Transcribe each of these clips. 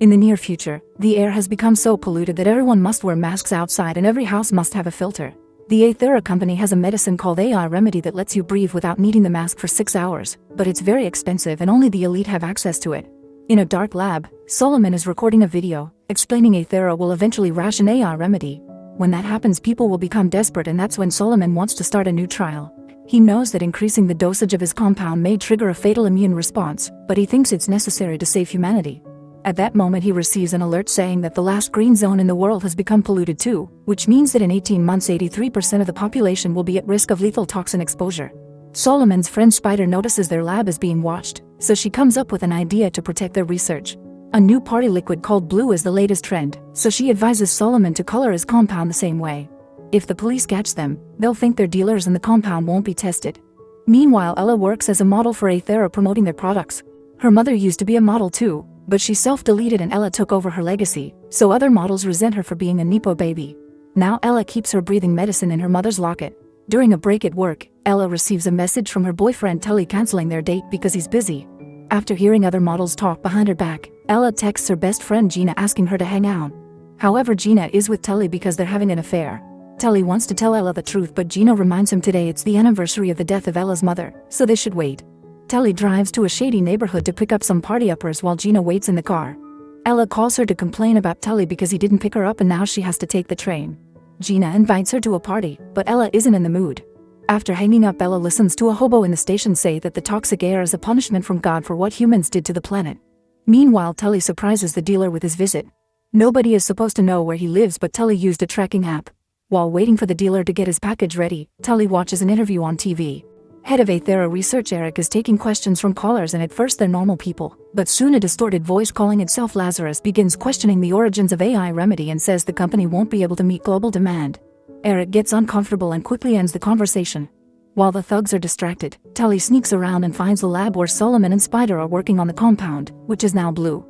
In the near future, the air has become so polluted that everyone must wear masks outside and every house must have a filter. The Aethera company has a medicine called AI Remedy that lets you breathe without needing the mask for 6 hours, but it's very expensive and only the elite have access to it. In a dark lab, Solomon is recording a video, explaining Aethera will eventually ration AI Remedy. When that happens, people will become desperate, and that's when Solomon wants to start a new trial. He knows that increasing the dosage of his compound may trigger a fatal immune response, but he thinks it's necessary to save humanity. At that moment he receives an alert saying that the last green zone in the world has become polluted too, which means that in 18 months 83% of the population will be at risk of lethal toxin exposure. Solomon's friend Spider notices their lab is being watched, so she comes up with an idea to protect their research. A new party liquid called blue is the latest trend, so she advises Solomon to color his compound the same way. If the police catch them, they'll think they're dealers and the compound won't be tested. Meanwhile, Ella works as a model for Aethera promoting their products. Her mother used to be a model too, but she self-deleted and Ella took over her legacy, so other models resent her for being a Nepo baby. Now Ella keeps her breathing medicine in her mother's locket. During a break at work, Ella receives a message from her boyfriend Tully canceling their date because he's busy. After hearing other models talk behind her back, Ella texts her best friend Gina asking her to hang out. However, Gina is with Tully because they're having an affair. Tully wants to tell Ella the truth, but Gina reminds him today it's the anniversary of the death of Ella's mother, so they should wait. Tully drives to a shady neighborhood to pick up some party-uppers while Gina waits in the car. Ella calls her to complain about Tully because he didn't pick her up and now she has to take the train. Gina invites her to a party, but Ella isn't in the mood. After hanging up, Ella listens to a hobo in the station say that the toxic air is a punishment from God for what humans did to the planet. Meanwhile, Tully surprises the dealer with his visit. Nobody is supposed to know where he lives, but Tully used a tracking app. While waiting for the dealer to get his package ready, Tully watches an interview on TV. Head of Aethera Research Eric is taking questions from callers, and at first they're normal people, but soon a distorted voice calling itself Lazarus begins questioning the origins of AI Remedy and says the company won't be able to meet global demand. Eric gets uncomfortable and quickly ends the conversation. While the thugs are distracted, Tully sneaks around and finds the lab where Solomon and Spider are working on the compound, which is now blue.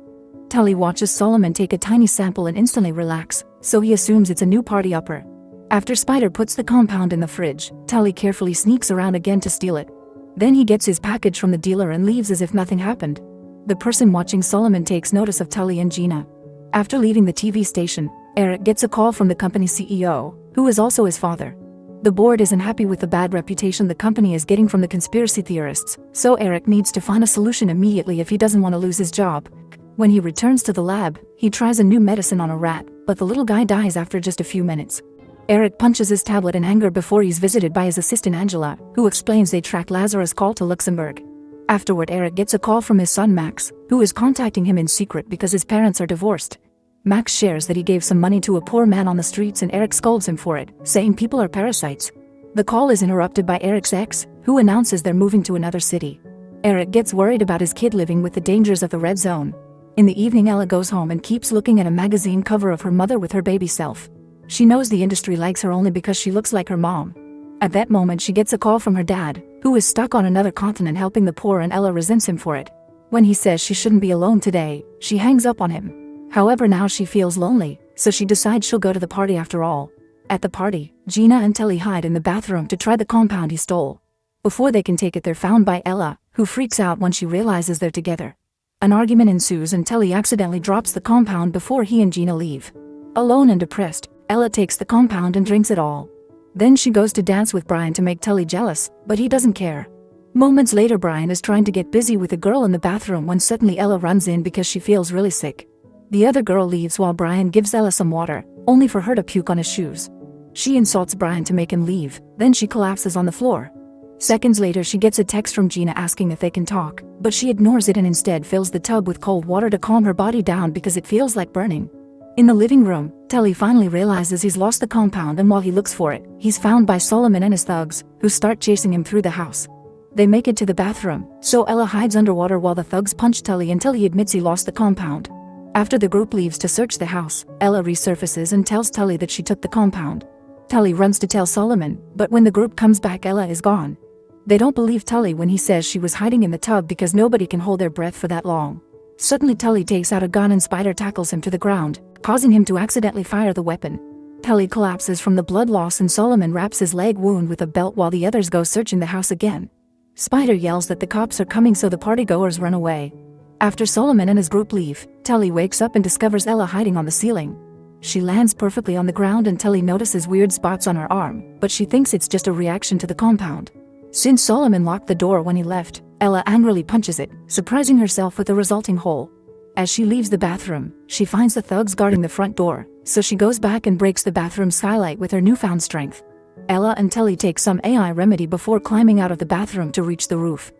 Tully watches Solomon take a tiny sample and instantly relax, so he assumes it's a new party upper. After Spider puts the compound in the fridge, Tully carefully sneaks around again to steal it. Then he gets his package from the dealer and leaves as if nothing happened. The person watching Solomon takes notice of Tully and Gina. After leaving the TV station, Eric gets a call from the company's CEO, who is also his father. The board isn't happy with the bad reputation the company is getting from the conspiracy theorists, so Eric needs to find a solution immediately if he doesn't want to lose his job. When he returns to the lab, he tries a new medicine on a rat, but the little guy dies after just a few minutes. Eric punches his tablet in anger before he's visited by his assistant Angela, who explains they tracked Lazarus' call to Luxembourg. Afterward, Eric gets a call from his son Max, who is contacting him in secret because his parents are divorced. Max shares that he gave some money to a poor man on the streets and Eric scolds him for it, saying people are parasites. The call is interrupted by Eric's ex, who announces they're moving to another city. Eric gets worried about his kid living with the dangers of the red zone. In the evening, Ella goes home and keeps looking at a magazine cover of her mother with her baby self. She knows the industry likes her only because she looks like her mom. At that moment she gets a call from her dad, who is stuck on another continent helping the poor, and Ella resents him for it. When he says she shouldn't be alone today, she hangs up on him. However, now she feels lonely, so she decides she'll go to the party after all. At the party, Gina and Tully hide in the bathroom to try the compound he stole. Before they can take it, they're found by Ella, who freaks out when she realizes they're together. An argument ensues and Tully accidentally drops the compound before he and Gina leave. Alone and depressed, Ella takes the compound and drinks it all. Then she goes to dance with Brian to make Tully jealous, but he doesn't care. Moments later, Brian is trying to get busy with a girl in the bathroom when suddenly Ella runs in because she feels really sick. The other girl leaves while Brian gives Ella some water, only for her to puke on his shoes. She insults Brian to make him leave, then she collapses on the floor. Seconds later she gets a text from Gina asking if they can talk, but she ignores it and instead fills the tub with cold water to calm her body down because it feels like burning. In the living room, Tully finally realizes he's lost the compound, and while he looks for it, he's found by Solomon and his thugs, who start chasing him through the house. They make it to the bathroom, so Ella hides underwater while the thugs punch Tully until he admits he lost the compound. After the group leaves to search the house, Ella resurfaces and tells Tully that she took the compound. Tully runs to tell Solomon, but when the group comes back, Ella is gone. They don't believe Tully when he says she was hiding in the tub because nobody can hold their breath for that long. Suddenly Tully takes out a gun and Spider tackles him to the ground, causing him to accidentally fire the weapon. Tully collapses from the blood loss and Solomon wraps his leg wound with a belt while the others go searching the house again. Spider yells that the cops are coming, so the partygoers run away. After Solomon and his group leave, Tully wakes up and discovers Ella hiding on the ceiling. She lands perfectly on the ground and Tully notices weird spots on her arm, but she thinks it's just a reaction to the compound. Since Solomon locked the door when he left, Ella angrily punches it, surprising herself with the resulting hole. As she leaves the bathroom, she finds the thugs guarding the front door, so she goes back and breaks the bathroom skylight with her newfound strength. Ella and Tully take some AI remedy before climbing out of the bathroom to reach the roof.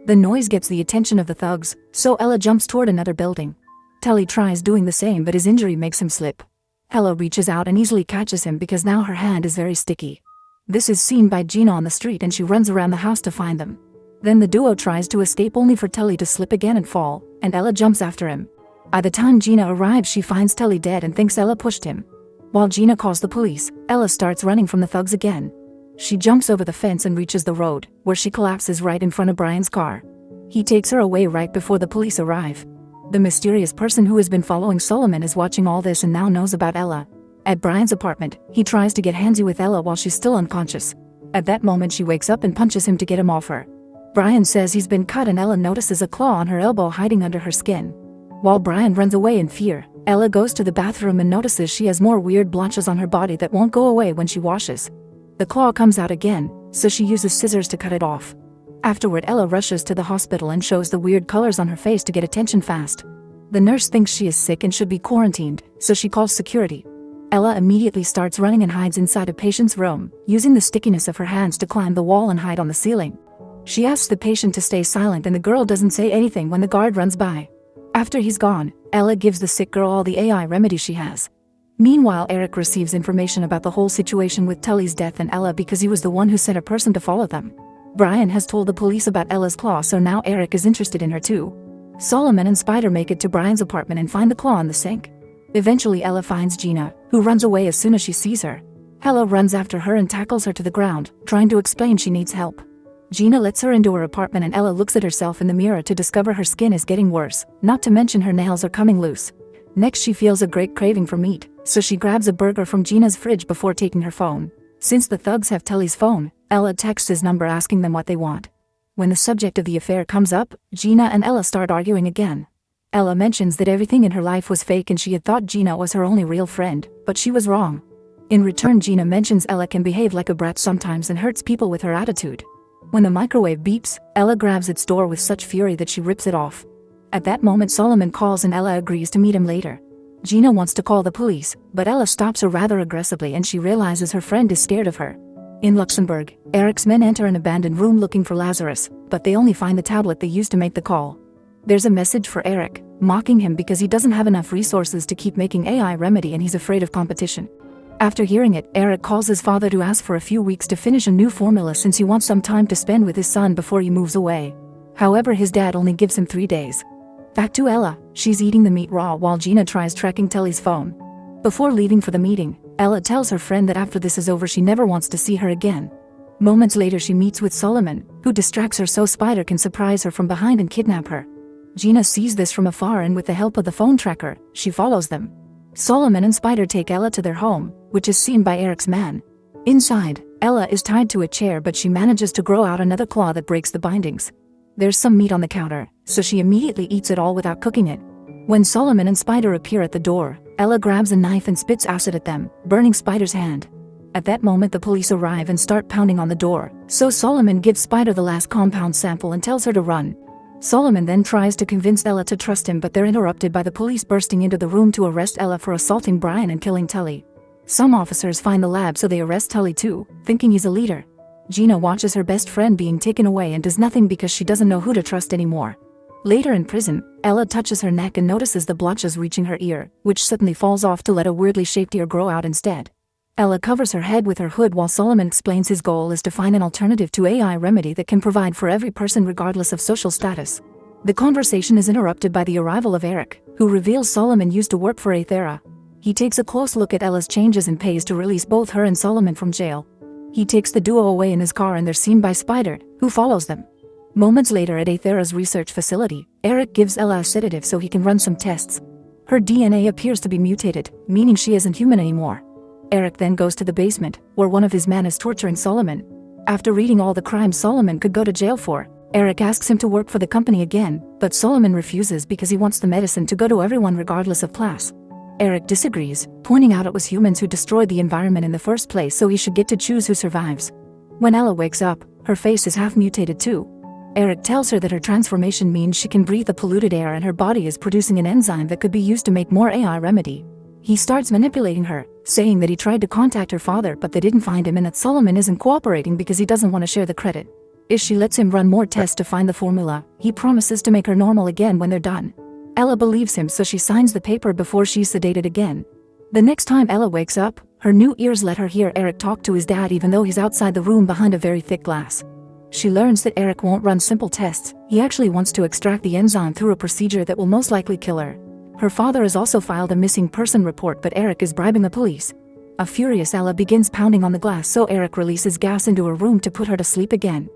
The noise gets the attention of the thugs, so Ella jumps toward another building. Tully tries doing the same but his injury makes him slip. Ella reaches out and easily catches him because now her hand is very sticky. This is seen by Gina on the street and she runs around the house to find them. Then the duo tries to escape only for Tully to slip again and fall, and Ella jumps after him. By the time Gina arrives she finds Tully dead and thinks Ella pushed him. While Gina calls the police, Ella starts running from the thugs again. She jumps over the fence and reaches the road, where she collapses right in front of Brian's car. He takes her away right before the police arrive. The mysterious person who has been following Solomon is watching all this and now knows about Ella. At Brian's apartment, he tries to get handsy with Ella while she's still unconscious. At that moment she wakes up and punches him to get him off her. Brian says he's been cut and Ella notices a claw on her elbow hiding under her skin. While Brian runs away in fear, Ella goes to the bathroom and notices she has more weird blotches on her body that won't go away when she washes. The claw comes out again, so she uses scissors to cut it off. Afterward, Ella rushes to the hospital and shows the weird colors on her face to get attention fast. The nurse thinks she is sick and should be quarantined, so she calls security. Ella immediately starts running and hides inside a patient's room, using the stickiness of her hands to climb the wall and hide on the ceiling. She asks the patient to stay silent and the girl doesn't say anything when the guard runs by. After he's gone, Ella gives the sick girl all the AI remedies she has. Meanwhile, Eric receives information about the whole situation with Tully's death and Ella because he was the one who sent a person to follow them. Brian has told the police about Ella's claw, so now Eric is interested in her too. Solomon and Spider make it to Brian's apartment and find the claw in the sink. Eventually Ella finds Gina, who runs away as soon as she sees her. Ella runs after her and tackles her to the ground, trying to explain she needs help. Gina lets her into her apartment and Ella looks at herself in the mirror to discover her skin is getting worse, not to mention her nails are coming loose. Next she feels a great craving for meat, so she grabs a burger from Gina's fridge before taking her phone. Since the thugs have Tully's phone, Ella texts his number asking them what they want. When the subject of the affair comes up, Gina and Ella start arguing again. Ella mentions that everything in her life was fake and she had thought Gina was her only real friend, but she was wrong. In return, Gina mentions Ella can behave like a brat sometimes and hurts people with her attitude. When the microwave beeps, Ella grabs its door with such fury that she rips it off. At that moment Solomon calls and Ella agrees to meet him later. Gina wants to call the police, but Ella stops her rather aggressively and she realizes her friend is scared of her. In Luxembourg, Eric's men enter an abandoned room looking for Lazarus, but they only find the tablet they used to make the call. There's a message for Eric, mocking him because he doesn't have enough resources to keep making AI remedy and he's afraid of competition. After hearing it, Eric calls his father to ask for a few weeks to finish a new formula since he wants some time to spend with his son before he moves away. However, his dad only gives him 3 days. Back to Ella, she's eating the meat raw while Gina tries tracking Tully's phone. Before leaving for the meeting, Ella tells her friend that after this is over she never wants to see her again. Moments later she meets with Solomon, who distracts her so Spider can surprise her from behind and kidnap her. Gina sees this from afar and with the help of the phone tracker, she follows them. Solomon and Spider take Ella to their home, which is seen by Eric's man. Inside, Ella is tied to a chair but she manages to grow out another claw that breaks the bindings. There's some meat on the counter, so she immediately eats it all without cooking it. When Solomon and Spider appear at the door, Ella grabs a knife and spits acid at them, burning Spider's hand. At that moment the police arrive and start pounding on the door, so Solomon gives Spider the last compound sample and tells her to run. Solomon then tries to convince Ella to trust him but they're interrupted by the police bursting into the room to arrest Ella for assaulting Brian and killing Tully. Some officers find the lab so they arrest Tully too, thinking he's a leader. Gina watches her best friend being taken away and does nothing because she doesn't know who to trust anymore. Later in prison, Ella touches her neck and notices the blotches reaching her ear, which suddenly falls off to let a weirdly shaped ear grow out instead. Ella covers her head with her hood while Solomon explains his goal is to find an alternative to AI remedy that can provide for every person regardless of social status. The conversation is interrupted by the arrival of Eric, who reveals Solomon used to work for Aethera. He takes a close look at Ella's changes and pays to release both her and Solomon from jail. He takes the duo away in his car and they're seen by Spider, who follows them. Moments later at Aethera's research facility, Eric gives Ella a sedative so he can run some tests. Her DNA appears to be mutated, meaning she isn't human anymore. Eric then goes to the basement, where one of his men is torturing Solomon. After reading all the crimes Solomon could go to jail for, Eric asks him to work for the company again, but Solomon refuses because he wants the medicine to go to everyone regardless of class. Eric disagrees, pointing out it was humans who destroyed the environment in the first place, so he should get to choose who survives. When Ella wakes up, her face is half mutated too. Eric tells her that her transformation means she can breathe the polluted air and her body is producing an enzyme that could be used to make more AI remedy. He starts manipulating her, saying that he tried to contact her father but they didn't find him and that Solomon isn't cooperating because he doesn't want to share the credit. If she lets him run more tests to find the formula, he promises to make her normal again when they're done. Ella believes him, so she signs the paper before she's sedated again. The next time Ella wakes up, her new ears let her hear Eric talk to his dad even though he's outside the room behind a very thick glass. She learns that Eric won't run simple tests, he actually wants to extract the enzyme through a procedure that will most likely kill her. Her father has also filed a missing person report, but Eric is bribing the police. A furious Ella begins pounding on the glass, so Eric releases gas into her room to put her to sleep again.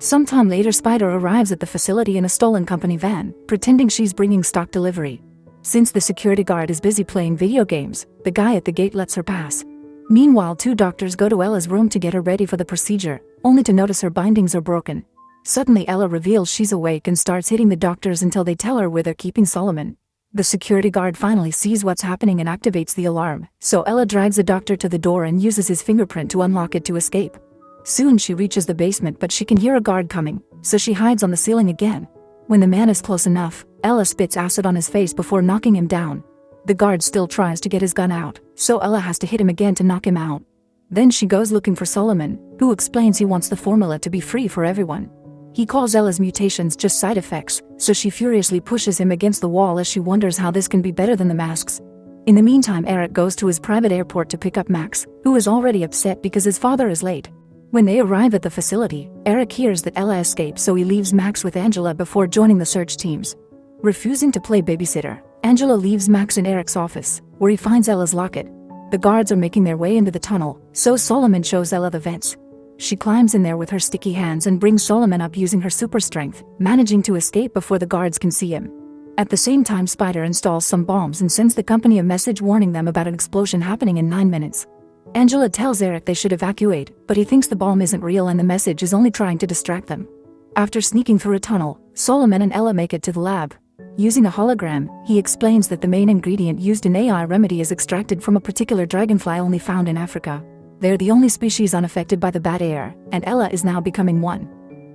Sometime later, Spider arrives at the facility in a stolen company van, pretending she's bringing stock delivery. Since the security guard is busy playing video games, the guy at the gate lets her pass. Meanwhile, two doctors go to Ella's room to get her ready for the procedure, only to notice her bindings are broken. Suddenly Ella reveals she's awake and starts hitting the doctors until they tell her where they're keeping Solomon. The security guard finally sees what's happening and activates the alarm, so Ella drags the doctor to the door and uses his fingerprint to unlock it to escape. Soon she reaches the basement, but she can hear a guard coming, so she hides on the ceiling again. When the man is close enough, Ella spits acid on his face before knocking him down. The guard still tries to get his gun out, so Ella has to hit him again to knock him out. Then she goes looking for Solomon, who explains he wants the formula to be free for everyone. He calls Ella's mutations just side effects, so she furiously pushes him against the wall as she wonders how this can be better than the masks. In the meantime, Eric goes to his private airport to pick up Max, who is already upset because his father is late. When they arrive at the facility, Eric hears that Ella escaped, so he leaves Max with Angela before joining the search teams. Refusing to play babysitter, Angela leaves Max in Eric's office, where he finds Ella's locket. The guards are making their way into the tunnel, so Solomon shows Ella the vents. She climbs in there with her sticky hands and brings Solomon up using her super strength, managing to escape before the guards can see him. At the same time, Spider installs some bombs and sends the company a message warning them about an explosion happening in 9 minutes. Angela tells Eric they should evacuate, but he thinks the bomb isn't real and the message is only trying to distract them. After sneaking through a tunnel, Solomon and Ella make it to the lab. Using a hologram, he explains that the main ingredient used in AI remedy is extracted from a particular dragonfly only found in Africa. They're the only species unaffected by the bad air, and Ella is now becoming one.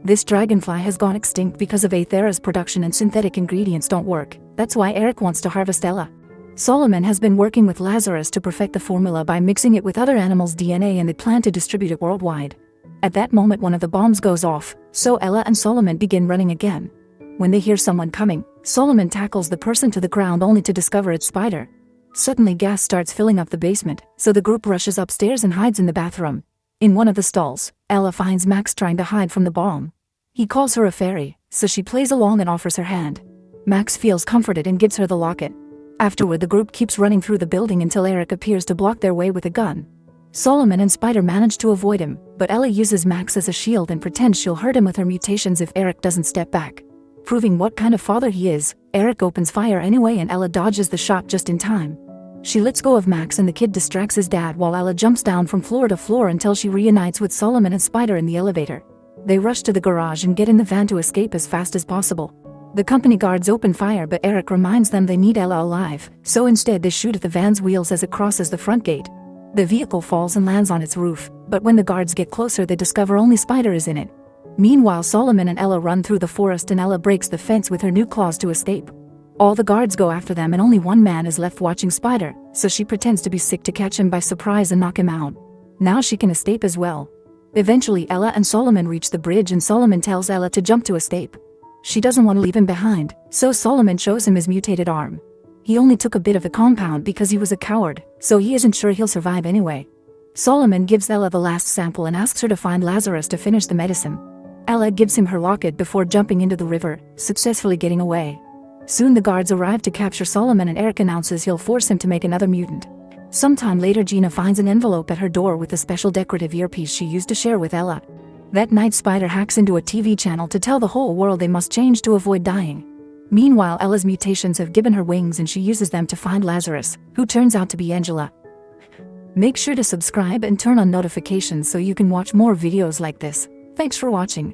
This dragonfly has gone extinct because of Aethera's production and synthetic ingredients don't work. That's why Eric wants to harvest Ella. Solomon has been working with Lazarus to perfect the formula by mixing it with other animals' DNA, and they plan to distribute it worldwide. At that moment, one of the bombs goes off, so Ella and Solomon begin running again. When they hear someone coming, Solomon tackles the person to the ground only to discover it's Spider. Suddenly gas starts filling up the basement, so the group rushes upstairs and hides in the bathroom. In one of the stalls, Ella finds Max trying to hide from the bomb. He calls her a fairy, so she plays along and offers her hand. Max feels comforted and gives her the locket. Afterward, the group keeps running through the building until Eric appears to block their way with a gun. Solomon and Spider manage to avoid him, but Ella uses Max as a shield and pretends she'll hurt him with her mutations if Eric doesn't step back. Proving what kind of father he is, Eric opens fire anyway and Ella dodges the shot just in time. She lets go of Max and the kid distracts his dad while Ella jumps down from floor to floor until she reunites with Solomon and Spider in the elevator. They rush to the garage and get in the van to escape as fast as possible. The company guards open fire, but Eric reminds them they need Ella alive, so instead they shoot at the van's wheels as it crosses the front gate. The vehicle falls and lands on its roof, but when the guards get closer they discover only Spider is in it. Meanwhile, Solomon and Ella run through the forest and Ella breaks the fence with her new claws to escape. All the guards go after them and only one man is left watching Spider, so she pretends to be sick to catch him by surprise and knock him out. Now she can escape as well. Eventually Ella and Solomon reach the bridge and Solomon tells Ella to jump to escape. She doesn't want to leave him behind, so Solomon shows him his mutated arm. He only took a bit of the compound because he was a coward, so he isn't sure he'll survive anyway. Solomon gives Ella the last sample and asks her to find Lazarus to finish the medicine. Ella gives him her locket before jumping into the river, successfully getting away. Soon the guards arrive to capture Solomon and Eric announces he'll force him to make another mutant. Sometime later, Gina finds an envelope at her door with a special decorative earpiece she used to share with Ella. That night, Spider hacks into a TV channel to tell the whole world they must change to avoid dying. Meanwhile, Ella's mutations have given her wings and she uses them to find Lazarus, who turns out to be Angela. Make sure to subscribe and turn on notifications so you can watch more videos like this. Thanks for watching.